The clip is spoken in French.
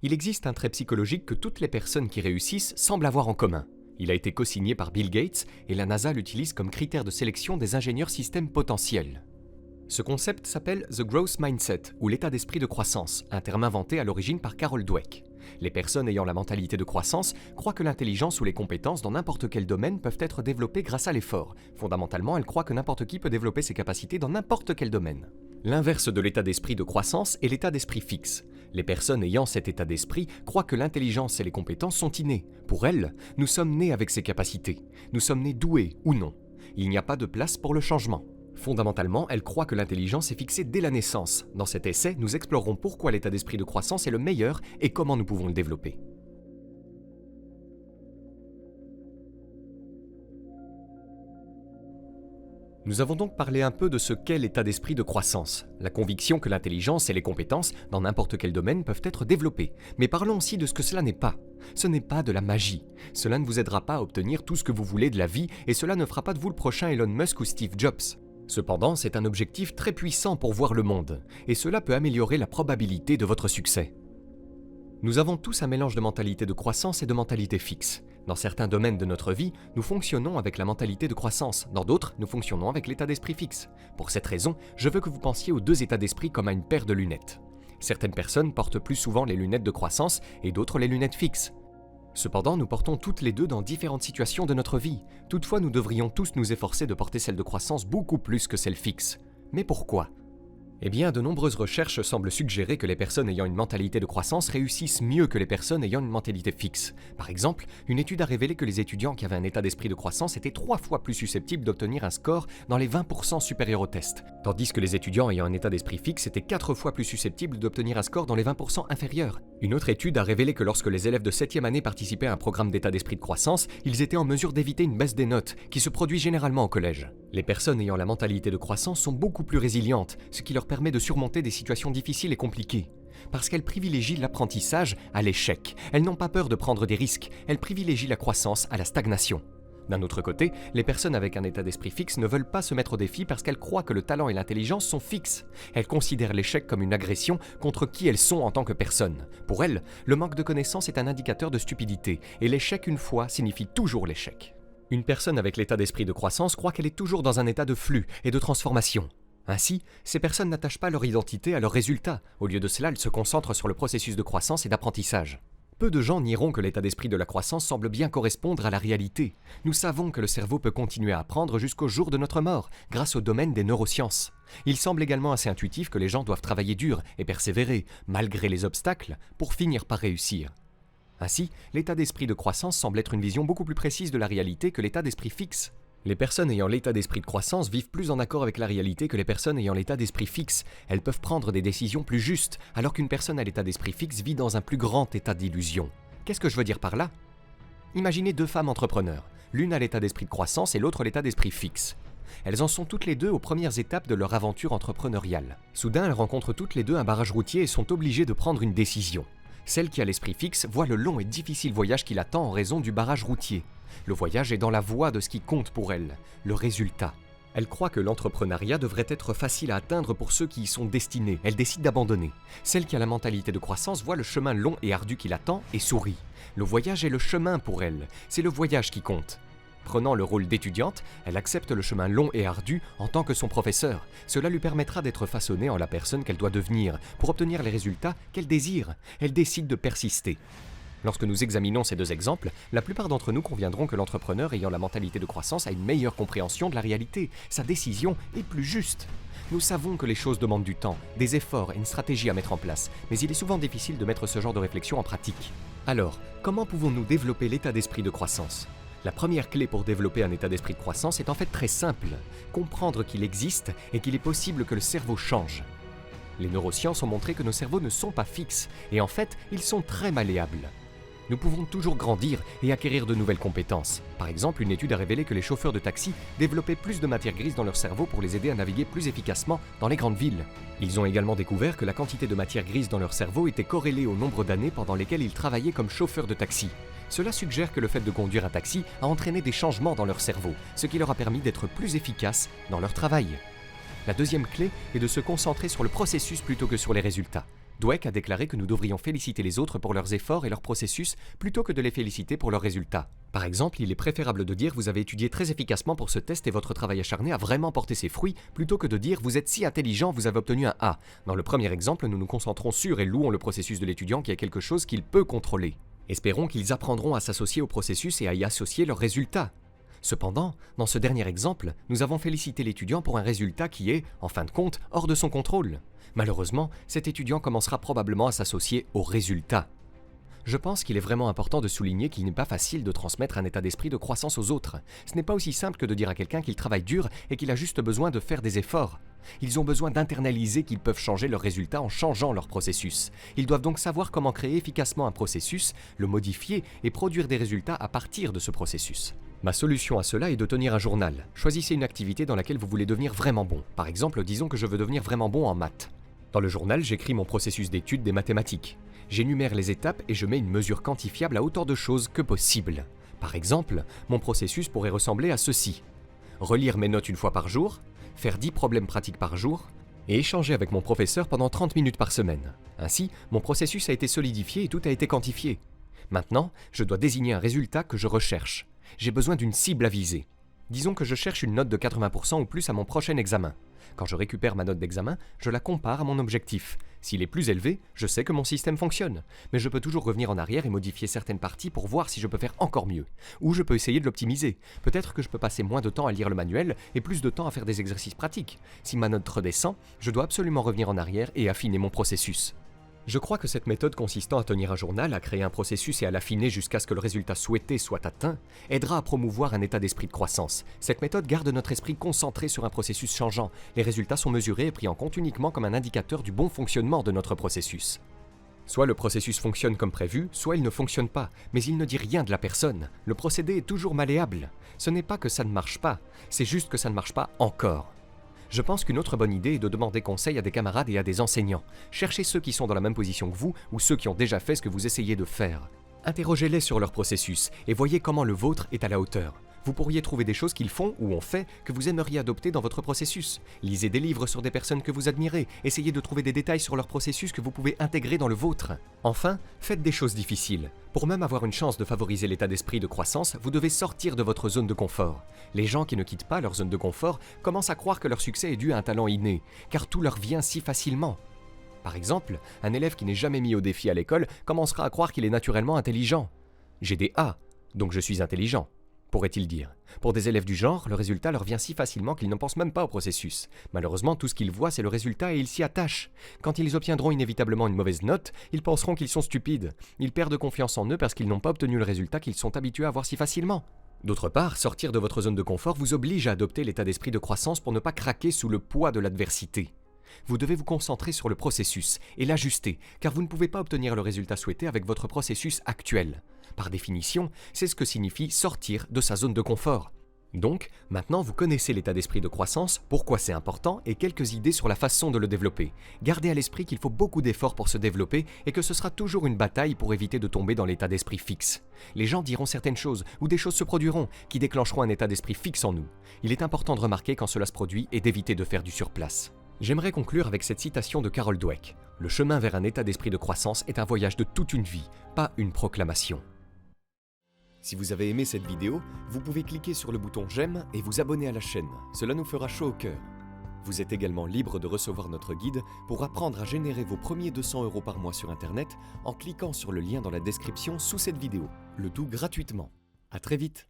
Il existe un trait psychologique que toutes les personnes qui réussissent semblent avoir en commun. Il a été co-signé par Bill Gates et la NASA l'utilise comme critère de sélection des ingénieurs systèmes potentiels. Ce concept s'appelle The Growth Mindset, ou l'état d'esprit de croissance, un terme inventé à l'origine par Carol Dweck. Les personnes ayant la mentalité de croissance croient que l'intelligence ou les compétences dans n'importe quel domaine peuvent être développées grâce à l'effort. Fondamentalement, elles croient que n'importe qui peut développer ses capacités dans n'importe quel domaine. L'inverse de l'état d'esprit de croissance est l'état d'esprit fixe. Les personnes ayant cet état d'esprit croient que l'intelligence et les compétences sont innées. Pour elles, nous sommes nés avec ces capacités. Nous sommes nés doués ou non. Il n'y a pas de place pour le changement. Fondamentalement, elles croient que l'intelligence est fixée dès la naissance. Dans cet essai, nous explorerons pourquoi l'état d'esprit de croissance est le meilleur et comment nous pouvons le développer. Nous avons donc parlé un peu de ce qu'est l'état d'esprit de croissance, la conviction que l'intelligence et les compétences dans n'importe quel domaine peuvent être développées. Mais parlons aussi de ce que cela n'est pas. Ce n'est pas de la magie. Cela ne vous aidera pas à obtenir tout ce que vous voulez de la vie et cela ne fera pas de vous le prochain Elon Musk ou Steve Jobs. Cependant, c'est un objectif très puissant pour voir le monde, et cela peut améliorer la probabilité de votre succès. Nous avons tous un mélange de mentalité de croissance et de mentalité fixe. Dans certains domaines de notre vie, nous fonctionnons avec la mentalité de croissance. Dans d'autres, nous fonctionnons avec l'état d'esprit fixe. Pour cette raison, je veux que vous pensiez aux deux états d'esprit comme à une paire de lunettes. Certaines personnes portent plus souvent les lunettes de croissance et d'autres les lunettes fixes. Cependant, nous portons toutes les deux dans différentes situations de notre vie. Toutefois, nous devrions tous nous efforcer de porter celle de croissance beaucoup plus que celle fixe. Mais pourquoi ? Eh bien, de nombreuses recherches semblent suggérer que les personnes ayant une mentalité de croissance réussissent mieux que les personnes ayant une mentalité fixe. Par exemple, une étude a révélé que les étudiants qui avaient un état d'esprit de croissance étaient 3 fois plus susceptibles d'obtenir un score dans les 20% supérieurs au test, tandis que les étudiants ayant un état d'esprit fixe étaient 4 fois plus susceptibles d'obtenir un score dans les 20% inférieurs. Une autre étude a révélé que lorsque les élèves de 7e année participaient à un programme d'état d'esprit de croissance, ils étaient en mesure d'éviter une baisse des notes, qui se produit généralement au collège. Les personnes ayant la mentalité de croissance sont beaucoup plus résilientes, ce qui leur permet de surmonter des situations difficiles et compliquées. Parce qu'elles privilégient l'apprentissage à l'échec. Elles n'ont pas peur de prendre des risques, elles privilégient la croissance à la stagnation. D'un autre côté, les personnes avec un état d'esprit fixe ne veulent pas se mettre au défi parce qu'elles croient que le talent et l'intelligence sont fixes. Elles considèrent l'échec comme une agression contre qui elles sont en tant que personnes. Pour elles, le manque de connaissances est un indicateur de stupidité, et l'échec une fois signifie toujours l'échec. Une personne avec l'état d'esprit de croissance croit qu'elle est toujours dans un état de flux et de transformation. Ainsi, ces personnes n'attachent pas leur identité à leurs résultats. Au lieu de cela, elles se concentrent sur le processus de croissance et d'apprentissage. Peu de gens nieront que l'état d'esprit de la croissance semble bien correspondre à la réalité. Nous savons que le cerveau peut continuer à apprendre jusqu'au jour de notre mort, grâce au domaine des neurosciences. Il semble également assez intuitif que les gens doivent travailler dur et persévérer, malgré les obstacles, pour finir par réussir. Ainsi, l'état d'esprit de croissance semble être une vision beaucoup plus précise de la réalité que l'état d'esprit fixe. Les personnes ayant l'état d'esprit de croissance vivent plus en accord avec la réalité que les personnes ayant l'état d'esprit fixe. Elles peuvent prendre des décisions plus justes, alors qu'une personne à l'état d'esprit fixe vit dans un plus grand état d'illusion. Qu'est-ce que je veux dire par là ? Imaginez 2 femmes entrepreneurs, l'une à l'état d'esprit de croissance et l'autre à l'état d'esprit fixe. Elles en sont toutes les deux aux premières étapes de leur aventure entrepreneuriale. Soudain, elles rencontrent toutes les deux un barrage routier et sont obligées de prendre une décision. Celle qui a l'esprit fixe voit le long et difficile voyage qui l'attend en raison du barrage routier. Le voyage est dans la voie de ce qui compte pour elle, le résultat. Elle croit que l'entrepreneuriat devrait être facile à atteindre pour ceux qui y sont destinés. Elle décide d'abandonner. Celle qui a la mentalité de croissance voit le chemin long et ardu qui l'attend et sourit. Le voyage est le chemin pour elle. C'est le voyage qui compte. Prenant le rôle d'étudiante, elle accepte le chemin long et ardu en tant que son professeur. Cela lui permettra d'être façonnée en la personne qu'elle doit devenir pour obtenir les résultats qu'elle désire. Elle décide de persister. Lorsque nous examinons ces 2 exemples, la plupart d'entre nous conviendront que l'entrepreneur ayant la mentalité de croissance a une meilleure compréhension de la réalité. Sa décision est plus juste. Nous savons que les choses demandent du temps, des efforts et une stratégie à mettre en place, mais il est souvent difficile de mettre ce genre de réflexion en pratique. Alors, comment pouvons-nous développer l'état d'esprit de croissance ? La première clé pour développer un état d'esprit de croissance est en fait très simple. Comprendre qu'il existe et qu'il est possible que le cerveau change. Les neurosciences ont montré que nos cerveaux ne sont pas fixes, et en fait, ils sont très malléables. Nous pouvons toujours grandir et acquérir de nouvelles compétences. Par exemple, une étude a révélé que les chauffeurs de taxi développaient plus de matière grise dans leur cerveau pour les aider à naviguer plus efficacement dans les grandes villes. Ils ont également découvert que la quantité de matière grise dans leur cerveau était corrélée au nombre d'années pendant lesquelles ils travaillaient comme chauffeurs de taxi. Cela suggère que le fait de conduire un taxi a entraîné des changements dans leur cerveau, ce qui leur a permis d'être plus efficaces dans leur travail. La deuxième clé est de se concentrer sur le processus plutôt que sur les résultats. Dweck a déclaré que nous devrions féliciter les autres pour leurs efforts et leurs processus plutôt que de les féliciter pour leurs résultats. Par exemple, il est préférable de dire « vous avez étudié très efficacement pour ce test et votre travail acharné a vraiment porté ses fruits » plutôt que de dire « vous êtes si intelligent, vous avez obtenu un A ». Dans le premier exemple, nous nous concentrons sur et louons le processus de l'étudiant qui est quelque chose qu'il peut contrôler. Espérons qu'ils apprendront à s'associer au processus et à y associer leurs résultats. Cependant, dans ce dernier exemple, nous avons félicité l'étudiant pour un résultat qui est, en fin de compte, hors de son contrôle. Malheureusement, cet étudiant commencera probablement à s'associer au résultat. Je pense qu'il est vraiment important de souligner qu'il n'est pas facile de transmettre un état d'esprit de croissance aux autres. Ce n'est pas aussi simple que de dire à quelqu'un qu'il travaille dur et qu'il a juste besoin de faire des efforts. Ils ont besoin d'internaliser qu'ils peuvent changer leurs résultats en changeant leur processus. Ils doivent donc savoir comment créer efficacement un processus, le modifier et produire des résultats à partir de ce processus. Ma solution à cela est de tenir un journal. Choisissez une activité dans laquelle vous voulez devenir vraiment bon. Par exemple, disons que je veux devenir vraiment bon en maths. Dans le journal, j'écris mon processus d'étude des mathématiques. J'énumère les étapes et je mets une mesure quantifiable à autant de choses que possible. Par exemple, mon processus pourrait ressembler à ceci. Relire mes notes une fois par jour, faire 10 problèmes pratiques par jour, et échanger avec mon professeur pendant 30 minutes par semaine. Ainsi, mon processus a été solidifié et tout a été quantifié. Maintenant, je dois désigner un résultat que je recherche. J'ai besoin d'une cible à viser. Disons que je cherche une note de 80% ou plus à mon prochain examen. Quand je récupère ma note d'examen, je la compare à mon objectif. S'il est plus élevé, je sais que mon système fonctionne. Mais je peux toujours revenir en arrière et modifier certaines parties pour voir si je peux faire encore mieux. Ou je peux essayer de l'optimiser. Peut-être que je peux passer moins de temps à lire le manuel et plus de temps à faire des exercices pratiques. Si ma note redescend, je dois absolument revenir en arrière et affiner mon processus. Je crois que cette méthode consistant à tenir un journal, à créer un processus et à l'affiner jusqu'à ce que le résultat souhaité soit atteint, aidera à promouvoir un état d'esprit de croissance. Cette méthode garde notre esprit concentré sur un processus changeant. Les résultats sont mesurés et pris en compte uniquement comme un indicateur du bon fonctionnement de notre processus. Soit le processus fonctionne comme prévu, soit il ne fonctionne pas, mais il ne dit rien de la personne. Le procédé est toujours malléable. Ce n'est pas que ça ne marche pas, c'est juste que ça ne marche pas encore. Je pense qu'une autre bonne idée est de demander conseil à des camarades et à des enseignants. Cherchez ceux qui sont dans la même position que vous ou ceux qui ont déjà fait ce que vous essayez de faire. Interrogez-les sur leur processus et voyez comment le vôtre est à la hauteur. Vous pourriez trouver des choses qu'ils font ou ont fait que vous aimeriez adopter dans votre processus. Lisez des livres sur des personnes que vous admirez. Essayez de trouver des détails sur leur processus que vous pouvez intégrer dans le vôtre. Enfin, faites des choses difficiles. Pour même avoir une chance de favoriser l'état d'esprit de croissance, vous devez sortir de votre zone de confort. Les gens qui ne quittent pas leur zone de confort commencent à croire que leur succès est dû à un talent inné, car tout leur vient si facilement. Par exemple, un élève qui n'est jamais mis au défi à l'école commencera à croire qu'il est naturellement intelligent. J'ai des A, donc je suis intelligent, pourrait-il dire. Pour des élèves du genre, le résultat leur vient si facilement qu'ils ne pensent même pas au processus. Malheureusement, tout ce qu'ils voient, c'est le résultat et ils s'y attachent. Quand ils obtiendront inévitablement une mauvaise note, ils penseront qu'ils sont stupides. Ils perdent confiance en eux parce qu'ils n'ont pas obtenu le résultat qu'ils sont habitués à voir si facilement. D'autre part, sortir de votre zone de confort vous oblige à adopter l'état d'esprit de croissance pour ne pas craquer sous le poids de l'adversité. Vous devez vous concentrer sur le processus et l'ajuster, car vous ne pouvez pas obtenir le résultat souhaité avec votre processus actuel. Par définition, c'est ce que signifie sortir de sa zone de confort. Donc, maintenant vous connaissez l'état d'esprit de croissance, pourquoi c'est important et quelques idées sur la façon de le développer. Gardez à l'esprit qu'il faut beaucoup d'efforts pour se développer et que ce sera toujours une bataille pour éviter de tomber dans l'état d'esprit fixe. Les gens diront certaines choses ou des choses se produiront qui déclencheront un état d'esprit fixe en nous. Il est important de remarquer quand cela se produit et d'éviter de faire du surplace. J'aimerais conclure avec cette citation de Carol Dweck. Le chemin vers un état d'esprit de croissance est un voyage de toute une vie, pas une proclamation. Si vous avez aimé cette vidéo, vous pouvez cliquer sur le bouton j'aime et vous abonner à la chaîne. Cela nous fera chaud au cœur. Vous êtes également libre de recevoir notre guide pour apprendre à générer vos premiers 200 € par mois sur Internet en cliquant sur le lien dans la description sous cette vidéo. Le tout gratuitement. À très vite.